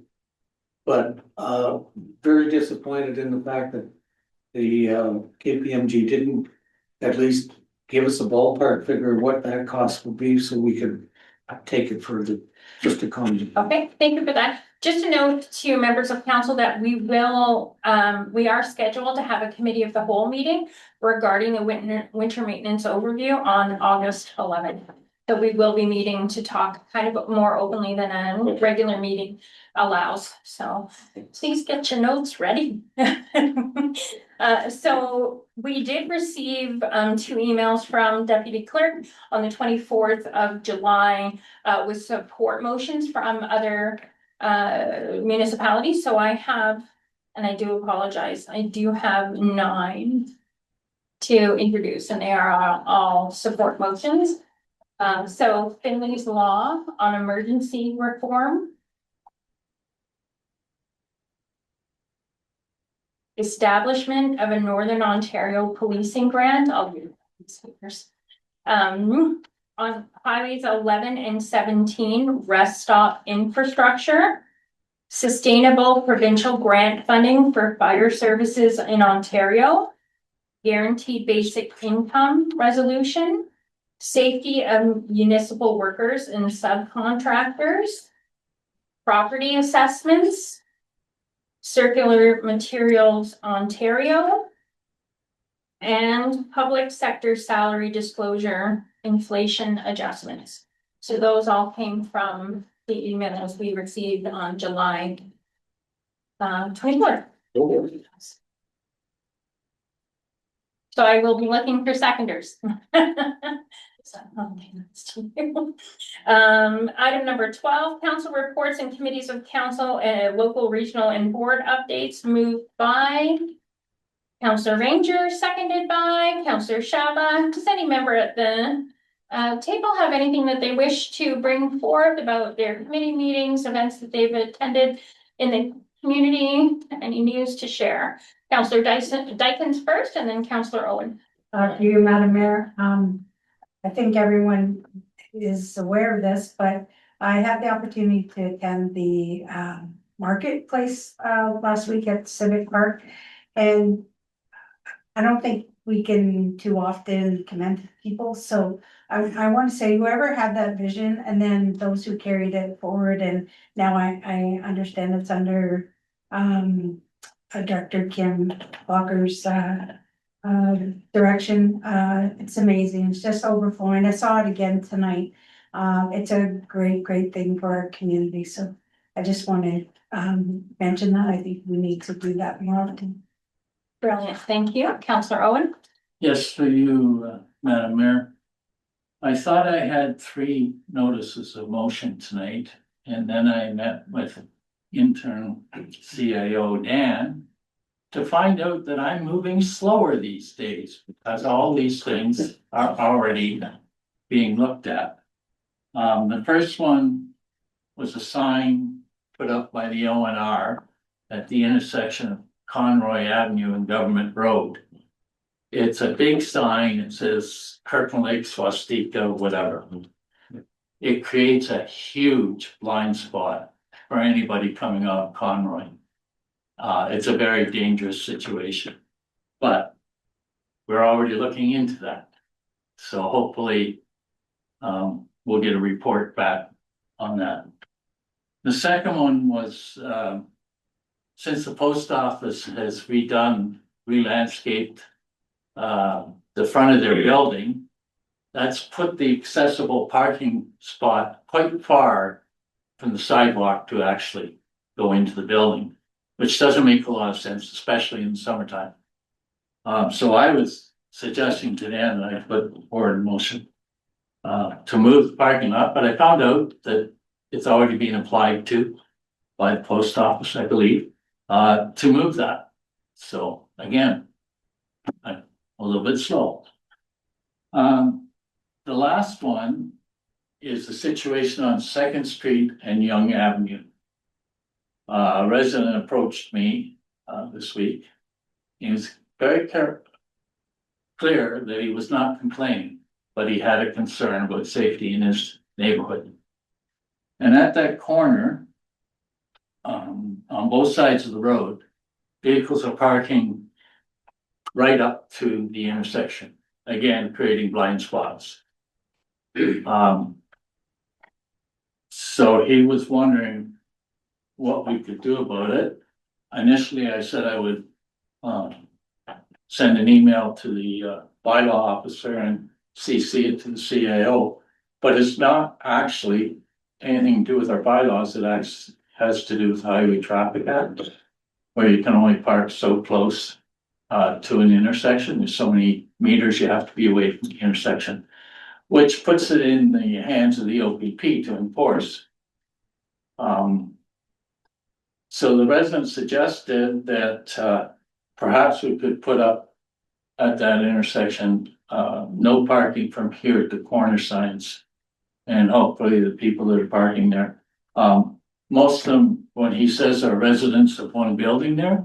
But very disappointed in the fact that the KPMG didn't at least give us a ballpark figure of what that cost would be, so we could take it further, just to comment. Okay, thank you for that. Just a note to members of council that we are scheduled to have a committee of the whole meeting regarding the winter maintenance overview on August 11th. So we will be meeting to talk kind of more openly than a regular meeting allows. So please get your notes ready. So we did receive 2 emails from Deputy Clerk on the 24th of July with support motions from other municipalities. So I have, and I do apologize, I do have 9 to introduce, and they are all support motions. So Finley's Law on emergency reform. Establishment of a Northern Ontario policing grant. I'll do these papers. On highways 11 and 17, rest stop infrastructure. Sustainable provincial grant funding for fire services in Ontario. Guaranteed basic income resolution. Safety of municipal workers and subcontractors. Property assessments. Circular Materials Ontario. And public sector salary disclosure inflation adjustments. So those all came from the emails we received on July 24th. So I will be looking for seconders. Item number 12, council reports and committees of council and local, regional, and board updates moved by Councillor Ranger, seconded by Councillor Shaba. Does any member at the table have anything that they wish to bring forth about their committee meetings, events that they've attended in the community? Any news to share? Councillor Dykens first, and then Councillor Owen. To you, Madam Mayor. I think everyone is aware of this, but I had the opportunity to attend the marketplace last week at Civic Park. And I don't think we can too often commend people. So I want to say whoever had that vision, and then those who carried it forward, and now I understand it's under Director Kim Walker's direction. It's amazing. It's just overflowing. I saw it again tonight. It's a great thing for our community. So I just want to mention that. I think we need to do that more often. Brilliant, thank you. Councillor Owen. Yes, through you, Madam Mayor. I thought I had 3 notices of motion tonight, and then I met with interim CIO Dan to find out that I'm moving slower these days because all these things are already being looked at. The first one was a sign put up by the ONR at the intersection of Conroy Avenue and Government Road. It's a big sign. It says Kirkland Lake Swastika, whatever. It creates a huge blind spot for anybody coming out of Conroy. It's a very dangerous situation, but we're already looking into that. So hopefully, we'll get a report back on that. The second one was, since the post office has re-landscaped the front of their building, that's put the accessible parking spot quite far from the sidewalk to actually go into the building, which doesn't make a lot of sense, especially in the summertime. So I was suggesting to Dan that I put forward a motion to move the parking lot, but I found out that it's already been applied to by the post office, I believe, to move that. So again, I'm a little bit slow. The last one is the situation on Second Street and Young Avenue. A resident approached me, this week. He was very clear that he was not complaining, but he had a concern about safety in his neighborhood. And at that corner, on both sides of the road, vehicles are parking right up to the intersection, again, creating blind spots. So he was wondering what we could do about it. Initially, I said I would, send an email to the, bylaw officer and CC it to the CAO. But it's not actually anything to do with our bylaws. It actually has to do with Highway Traffic Act, where you can only park so close to an intersection. There's so many meters you have to be away from the intersection, which puts it in the hands of the OPP to enforce. So the resident suggested that perhaps we could put up at that intersection, no parking from here to corner signs. And hopefully the people that are parking there, most of them, when he says, are residents of one building there.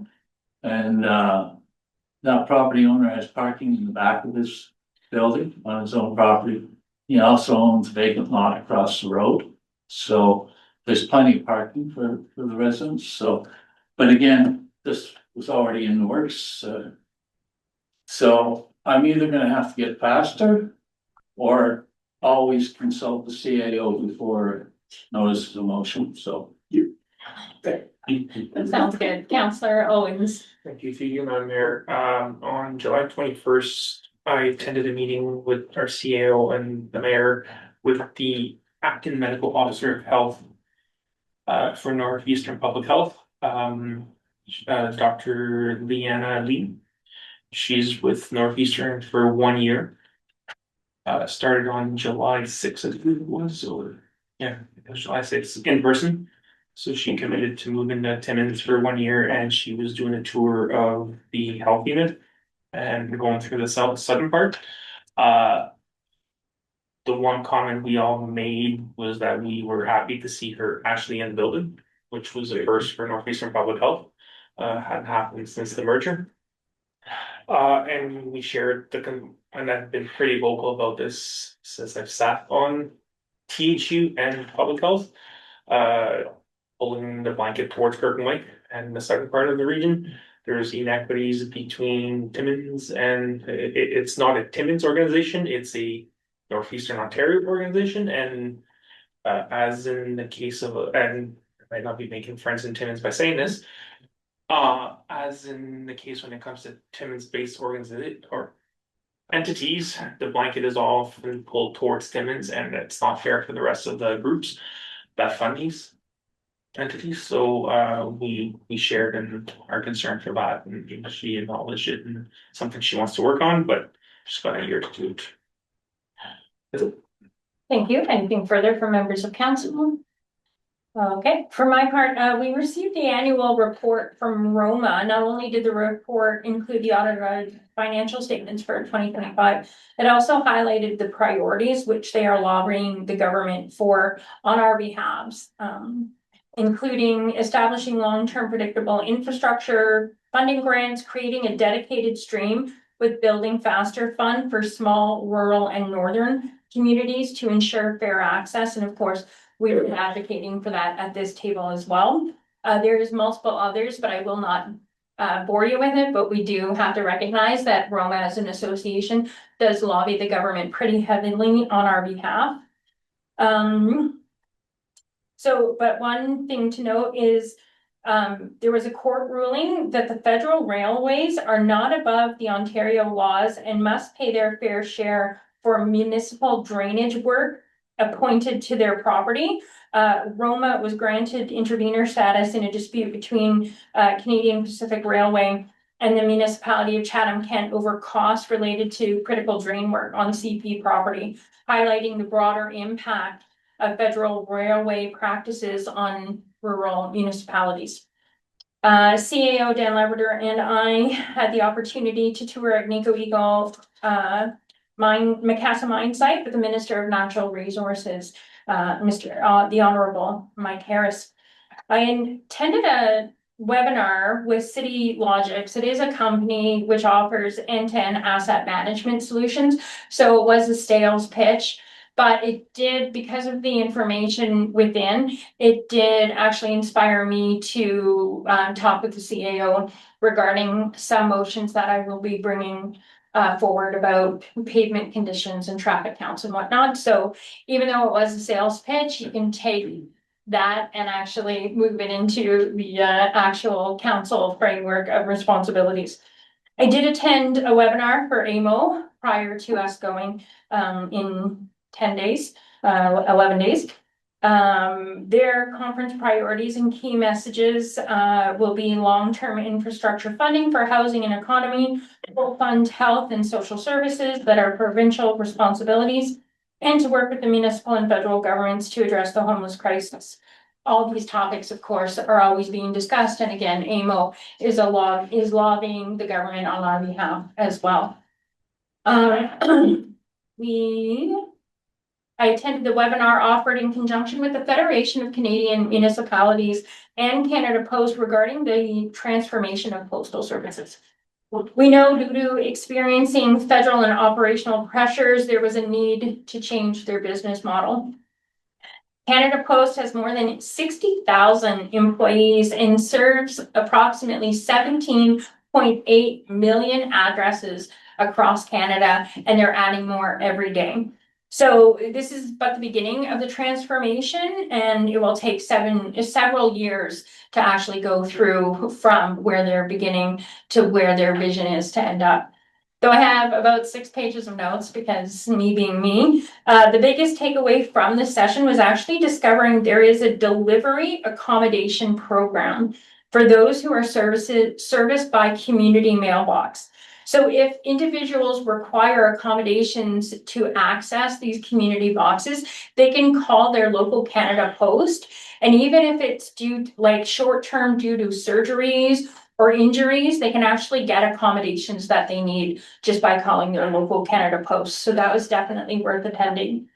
And that property owner has parking in the back of his building on his own property. He also owns a vacant lot across the road. So there's plenty of parking for the residents. So, but again, this was already in the works. So I'm either gonna have to get faster or always consult the CAO before notice of motion, so. That sounds good. Counselor Owens. Thank you, through you, Madam Mayor. On July 21st, I attended a meeting with our CAO and the mayor with the acting medical officer of health for Northeastern Public Health, Dr. Leanna Lee. She's with Northeastern for 1 year. Started on July 6th, I believe it was, or yeah, it was July 6th in person. So she committed to moving to Timmins for 1 year, and she was doing a tour of the health unit and going through the southern part. The one comment we all made was that we were happy to see her actually in the building, which was a first for Northeastern Public Health. Hadn't happened since the merger. And we shared and I've been pretty vocal about this since I've sat on THU and public health, pulling the blanket towards Kirkland Lake and the southern part of the region. There's inequities between Timmins and it's not a Timmins organization, it's a Northeastern Ontario organization. And as in the case of, and I might not be making friends in Timmins by saying this, as in the case when it comes to Timmins-based organizations or entities, the blanket is often pulled towards Timmins, and it's not fair for the rest of the groups that fund these entities. So we shared in our concern for that, and she acknowledged it and something she wants to work on, but just got a year to do it. Thank you. Anything further from members of council? Okay, for my part, we received the annual report from Roma. Not only did the report include the audited financial statements for 2025, it also highlighted the priorities which they are lobbying the government for on our behalves, including establishing long-term predictable infrastructure, funding grants, creating a dedicated stream with Building Faster Fund for small, rural, and northern communities to ensure fair access, and of course, we're advocating for that at this table as well. There's multiple others, but I will not bore you with it, but we do have to recognize that Roma as an association does lobby the government pretty heavily on our behalf. But one thing to note is there was a court ruling that the federal railways are not above the Ontario laws and must pay their fair share for municipal drainage work appointed to their property. Roma was granted intervenor status in a dispute between Canadian Pacific Railway and the municipality of Chatham-Kent over costs related to critical drain work on CP property, highlighting the broader impact of federal railway practices on rural municipalities. CAO Dan Leverter and I had the opportunity to tour Agnico Eagle Macassa mine site with the Minister of Natural Resources. the Honorable Mike Harris. I attended a webinar with City Logics. It is a company which offers end-to-end asset management solutions. So it was a sales pitch, but it did, because of the information within, it did actually inspire me to talk with the CAO regarding some motions that I will be bringing forward about pavement conditions and traffic counts and whatnot. So even though it was a sales pitch, you can take that and actually move it into the actual council framework of responsibilities. I did attend a webinar for AMO prior to us going in 10 days, 11 days. Their conference priorities and key messages will be long-term infrastructure funding for housing and economy, full fund health and social services that are provincial responsibilities, and to work with the municipal and federal governments to address the homeless crisis. All these topics, of course, are always being discussed, and again, AMO is lobbying the government on our behalf as well. I attended the webinar offered in conjunction with the Federation of Canadian Municipalities and Canada Post regarding the transformation of postal services. We know due to experiencing federal and operational pressures, there was a need to change their business model. Canada Post has more than 60,000 employees and serves approximately 17.8 million addresses across Canada, and they're adding more every day. So this is but the beginning of the transformation, and it will take several years to actually go through from where they're beginning to where their vision is to end up. Though I have about 6 pages of notes, because me being me, the biggest takeaway from this session was actually discovering there is a delivery accommodation program for those who are serviced by community mailbox. So if individuals require accommodations to access these community boxes, they can call their local Canada Post. And even if it's due, like short-term due to surgeries or injuries, they can actually get accommodations that they need just by calling their local Canada Post. So that was definitely worth attending.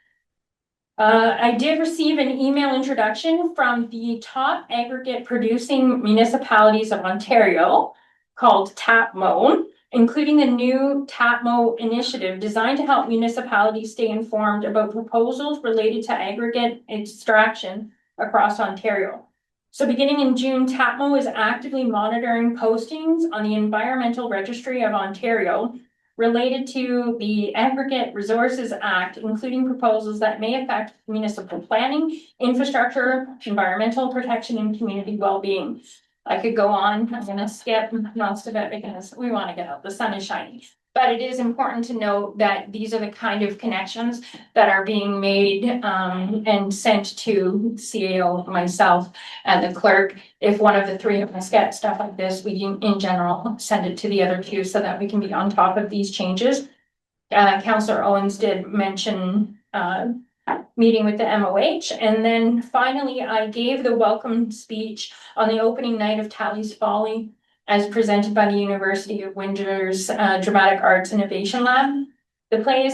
I did receive an email introduction from the top aggregate producing municipalities of Ontario called TAPMO, including the new TAPMO initiative designed to help municipalities stay informed about proposals related to aggregate extraction across Ontario. So beginning in June, TAPMO is actively monitoring postings on the Environmental Registry of Ontario related to the Aggregate Resources Act, including proposals that may affect municipal planning, infrastructure, environmental protection, and community well-being. I could go on. I'm going to skip most of it because we want to get out. The sun is shining. But it is important to note that these are the kind of connections that are being made and sent to CAO, myself, and the clerk. If one of the three of us get stuff like this, we in general send it to the other two so that we can be on top of these changes. Councillor Owens did mention meeting with the MOH. And then finally, I gave the welcome speech on the opening night of Tally's Folly, as presented by the University of Windsor's Dramatic Arts Innovation Lab. The play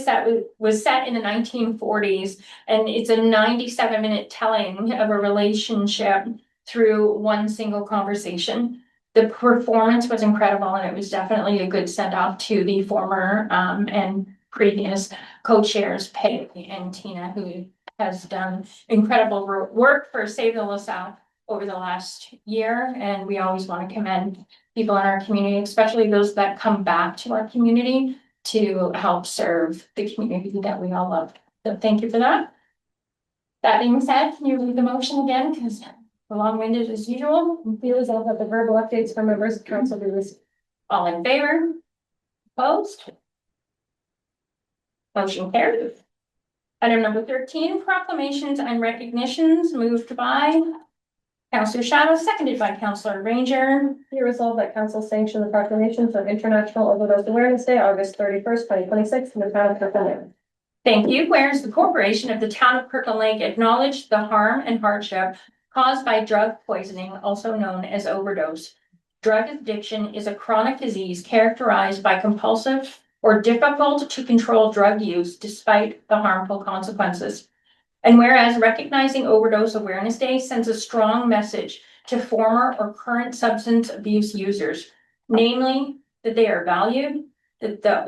was set in the 1940s, and it's a 97-minute telling of a relationship through one single conversation. The performance was incredible, and it was definitely a good send-off to the former and previous co-chairs, Peggy and Tina, who has done incredible work for Save the LaSalle over the last year. And we always want to commend people in our community, especially those that come back to our community to help serve the community that we all love. So thank you for that. That being said, can you read the motion again? Because we're long-winded as usual. Feel as though that the verbal updates from members of council be received. All in favor? Opposed? Motion carried. Item number 13, proclamations and recognitions, moved by Councillor Shadow, seconded by Councillor Ranger. Be resolved that council sanction the proclamations of International Overdose Awareness Day, August 31st, 2026 in the town of Kirkland Lake. Thank you. Whereas the corporation of the town of Kirkland Lake acknowledged the harm and hardship caused by drug poisoning, also known as overdose. Drug addiction is a chronic disease characterized by compulsive or difficult to control drug use despite the harmful consequences. And whereas recognizing Overdose Awareness Day sends a strong message to former or current substance abuse users, namely that they are valued, that that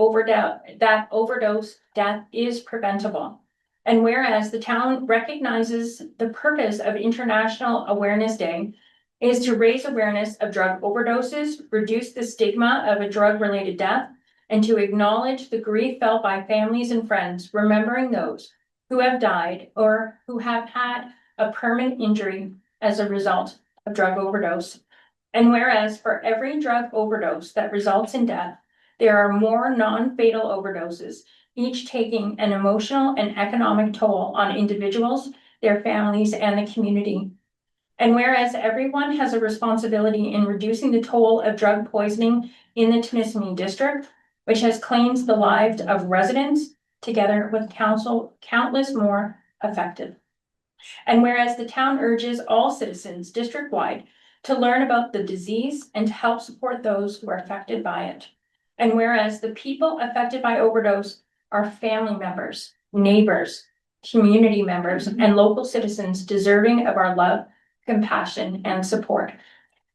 overdose death is preventable. And whereas the town recognizes the purpose of International Awareness Day is to raise awareness of drug overdoses, reduce the stigma of a drug-related death, and to acknowledge the grief felt by families and friends, remembering those who have died or who have had a permanent injury as a result of drug overdose. And whereas for every drug overdose that results in death, there are more non-fatal overdoses, each taking an emotional and economic toll on individuals, their families, and the community. And whereas everyone has a responsibility in reducing the toll of drug poisoning in the Timiskaming district, which has claimed the lives of residents, together with countless more affected. And whereas the town urges all citizens district-wide to learn about the disease and to help support those who are affected by it. And whereas the people affected by overdose are family members, neighbors, community members, and local citizens deserving of our love, compassion, and support.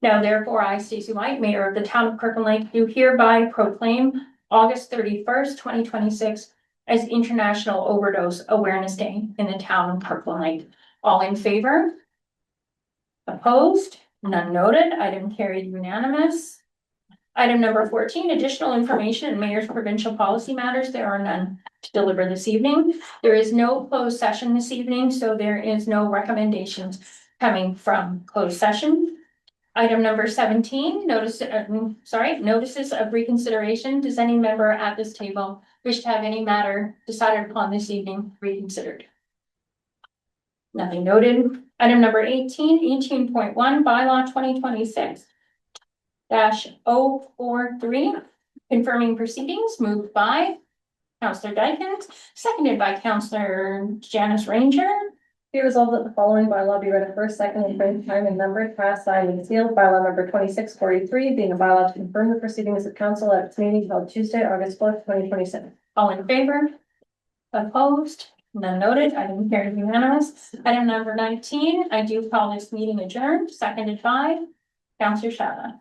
Now therefore, I, Stacey White, Mayor of the Town of Kirkland Lake, do hereby proclaim August 31st, 2026 as International Overdose Awareness Day in the Town of Kirkland Lake. All in favor? Opposed? None noted. Item carried unanimous. Item number 14, additional information in Mayor's provincial policy matters. There are none to deliver this evening. There is no closed session this evening, so there is no recommendations coming from closed session. Item number 17, notices of reconsideration. Does any member at this table wish to have any matter decided upon this evening reconsidered? Nothing noted. Item number 18.1, bylaw 2026-043, confirming proceedings, moved by Councillor Dykens, seconded by Councillor Janice Ranger. Be resolved that the following bylaw be read first, second, and third time and numbered, passed, signed, and sealed. Bylaw number 2643, being a bylaw to confirm the proceedings of council at its meeting held Tuesday, August 4th, 2027. All in favor? Opposed? None noted. Item carried unanimous. Item number 19, I do call this meeting adjourned, seconded by Councillor Shabbat.